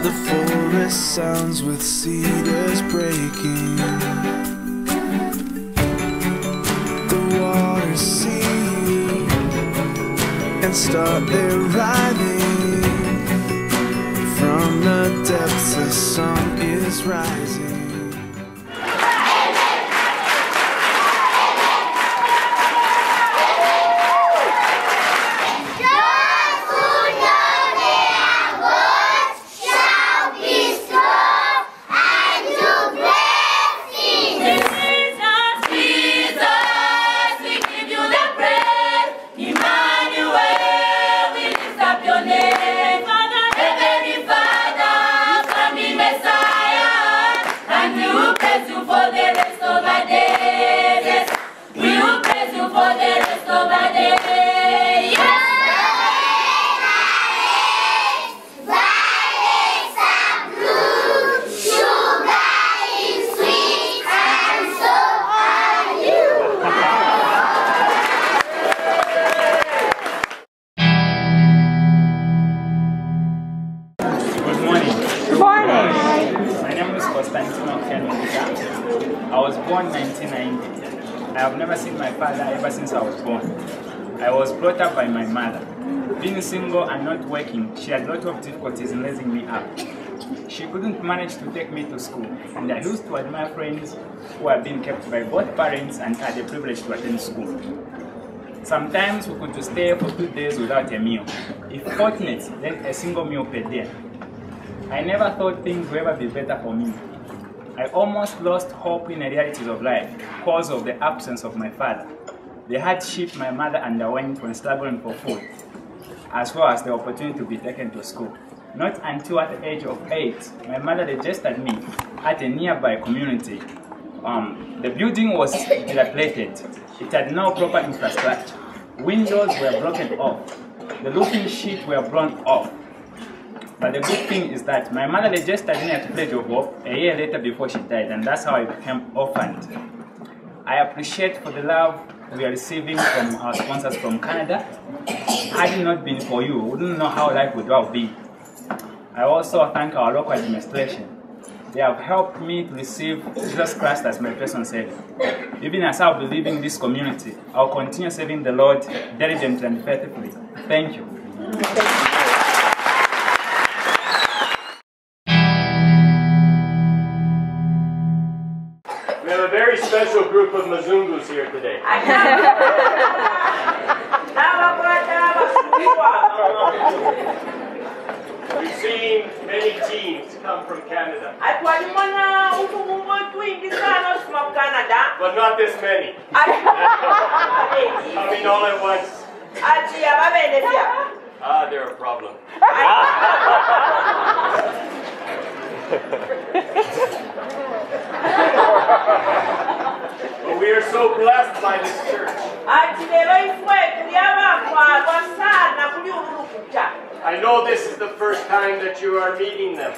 The forest sounds with cedars breaking. The waters sing and start their rhyming. From the depths a song is rising. I was born in 1990. I have never seen my father ever since I was born. I was brought up by my mother. Being single and not working, she had a lot of difficulties in raising me up. She couldn't manage to take me to school, and I used to admire friends who had been kept by both parents and had the privilege to attend school. Sometimes we could stay for 2 days without a meal. If fortunate, then a single meal per day. I never thought things would ever be better for me. I almost lost hope in the realities of life because of the absence of my father, the hardship my mother underwent when struggling for food, as well as the opportunity to be taken to school. Not until at the age of 8, my mother registered me at a nearby community. The building was dilapidated. It had no proper infrastructure. Windows were broken off. The roofing sheet were blown off. But the good thing is that my mother registered me at Pledge of Hope a year later before she died, and that's how I became orphaned. I appreciate for the love we are receiving from our sponsors from Canada. Had it not been for you, we wouldn't know how life would have been. I also thank our local administration. They have helped me to receive Jesus Christ as my personal Savior. Even as I'll be leaving this community, I'll continue serving the Lord diligently and faithfully. Thank you. We have a very special group of Mazungus here today. We've seen many teams come from Canada. But not this many. Coming all at once. They're a problem. But we are so blessed by this church. I know this is the first time that you are meeting them.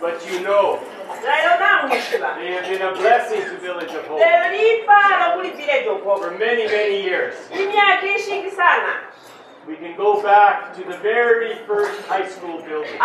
But you know, they have been a blessing to Village of Hope for many, many years. We can go back to the very first high school building.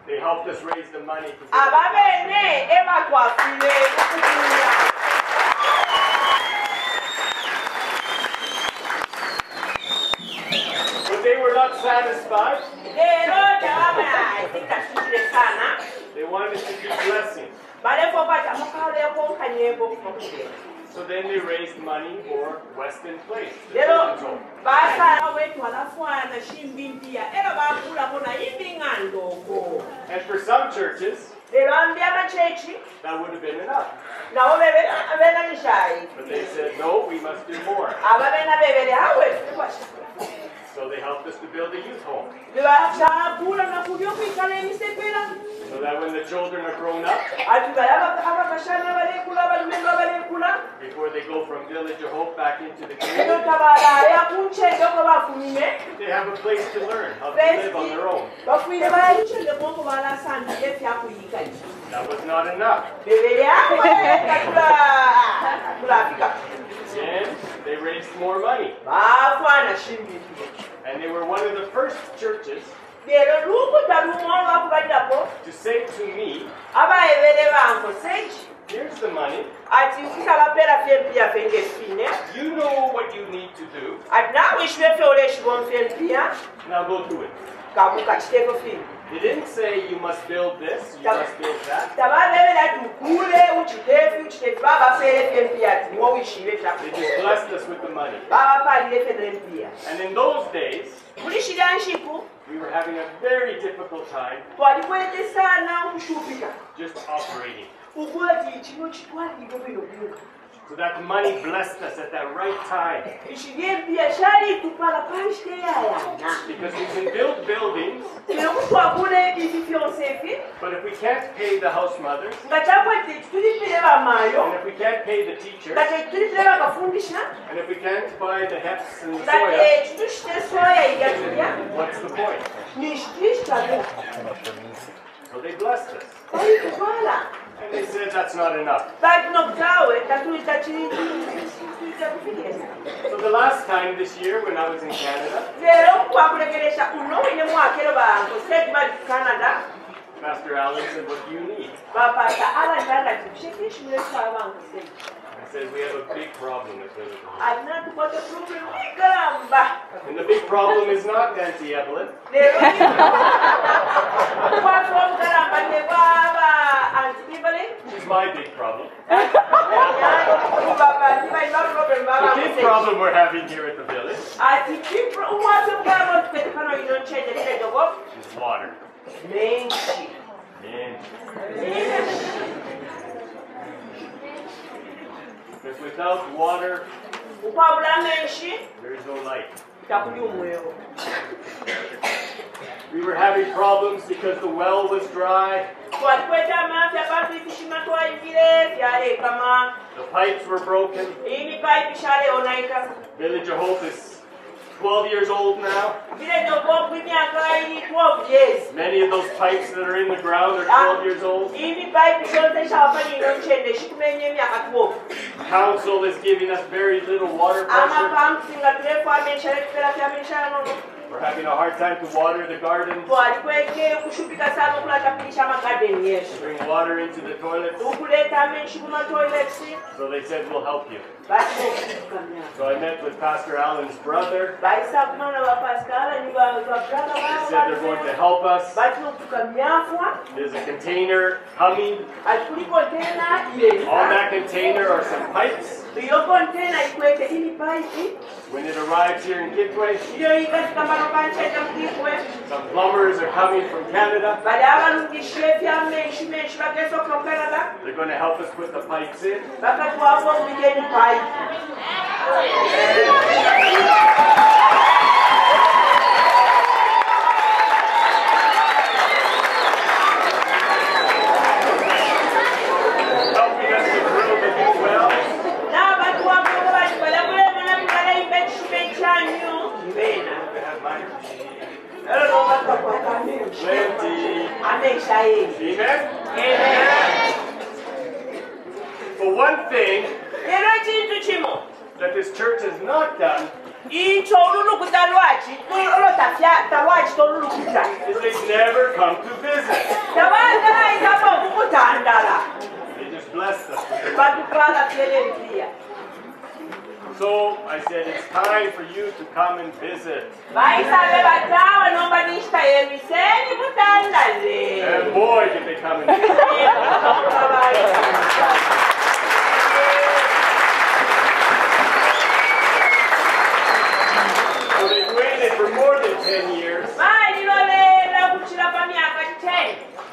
They helped us raise the money to build But they were not satisfied. They wanted to keep blessing. So then they raised money for Weston Place. And for some churches, that would have been enough. But they said, no, we must do more. So they helped us to build a youth home. So that when the children are grown up, before they go from Village of Hope back into the community, they have a place to learn how to live on their own. That was not enough. And they raised more money. And they were one of the first churches to say to me, here's the money. You know what you need to do. Now go do it. They didn't say you must build this, you must build that. They just blessed us with the money. And in those days, we were having a very difficult time just operating. So that money blessed us at that right time. Because we can build buildings, but if we can't pay the house mothers, and if we can't pay the teachers, and if we can't buy the heps and the soya, what's the point? So they blessed us. And they said that's not enough. So the last time this year when I was in Canada, Pastor Allen said, what do you need? I said, we have a big problem with Village of Hope. And the big problem is not Auntie Evelyn. She's my big problem. The big problem we're having here at the village is water. Because without water, there is no light. We were having problems because the well was dry. The pipes were broken. Village of Hope is 12 years old now. Many of those pipes that are in the ground are 12 years old. Council is giving us very little water pressure. We're having a hard time to water the gardens. Bring water into the toilets. So they said, we'll help you. So I met with Pastor Allen's brother. They said they're going to help us. There's a container coming. On that container are some pipes. When it arrives here in Kitwe, some plumbers are coming from Canada. They're going to help us put the pipes in. Helping us to drill the new wells. Amen? Amen. For one thing that this church has not done is they've never come to visit. They just blessed us. So I said, it's time for you to come and visit. And boy, did they come and visit. So they've waited for more than 10 years.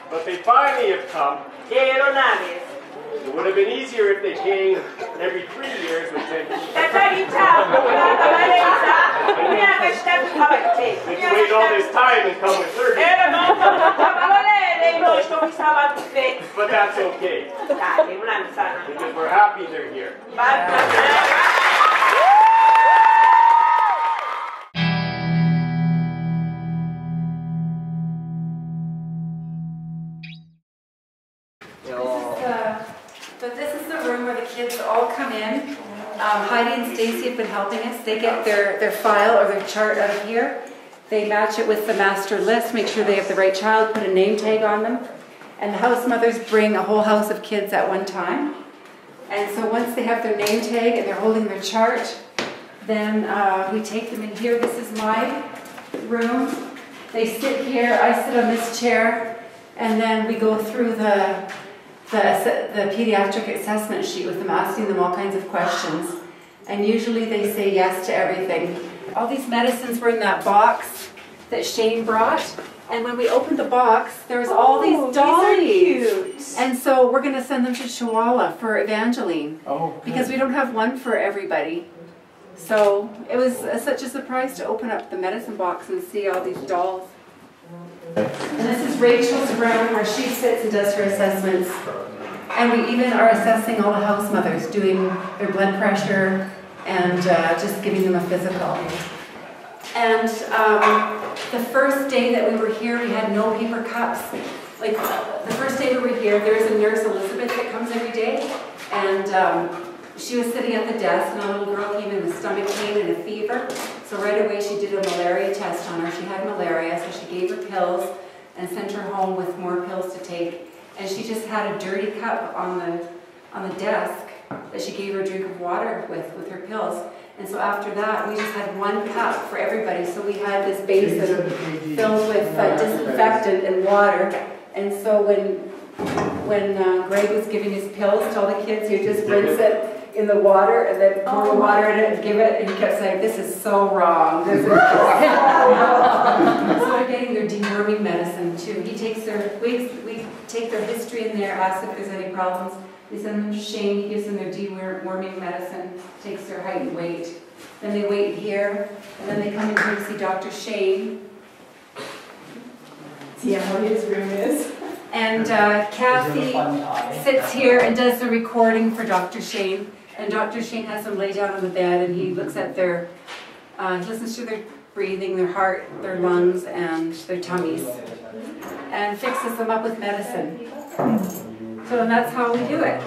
But they finally have come It would have been easier if they came every 3 years with 10 people. They can wait all this time and come with 30. But that's okay. Because we're happy they're here. So this is the room where the kids all come in. Heidi and Stacy have been helping us. They get their file or their chart out of here. They match it with the master list, make sure they have the right child, put a name tag on them. And the house mothers bring a whole house of kids at one time. And so once they have their name tag and they're holding their chart, then we take them in here. This is my room. They sit here, I sit on this chair, and then we go through the pediatric assessment sheet with them, asking them all kinds of questions. And usually they say yes to everything. All these medicines were in that box that Shane brought. And when we opened the box, there was all these dollies. These are cute. And so we're going to send them to Chihuahua for Evangeline. Oh, because we don't have one for everybody. So it was such a surprise to open up the medicine box and see all these dolls. And this is Rachel's room where she sits and does her assessments. And we even are assessing all the house mothers, doing their blood pressure and just giving them a physical. And the first day that we were here, we had no paper cups. Like the first day we were here, there was a nurse, Elizabeth, that comes every day. And she was sitting at the desk and a little girl came in with stomach pain and a fever. So right away she did a malaria test on her. She had malaria, so she gave her pills and sent her home with more pills to take. And she just had a dirty cup on the desk that she gave her a drink of water with her pills. And so after that, we just had one cup for everybody. So we had this basin filled with disinfectant and water. And so when Greg was giving his pills to all the kids, he would just rinse it in the water and then pour the water in it and give it. And he kept saying, "This is so wrong. This is so wrong." So they're getting their deworming medicine too. He takes we take their history in there, ask if there's any problems. We send them to Shane, he gives them their deworming medicine, takes their height and weight. Then they wait here, and then they come in here to see Dr. Shane. See how his room is. And Kathy sits here and does the recording for Dr. Shane. And Dr. Shane has them lay down on the bed, and he looks at he listens to their breathing, their heart, their lungs, and their tummies, and fixes them up with medicine. So that's how we do it.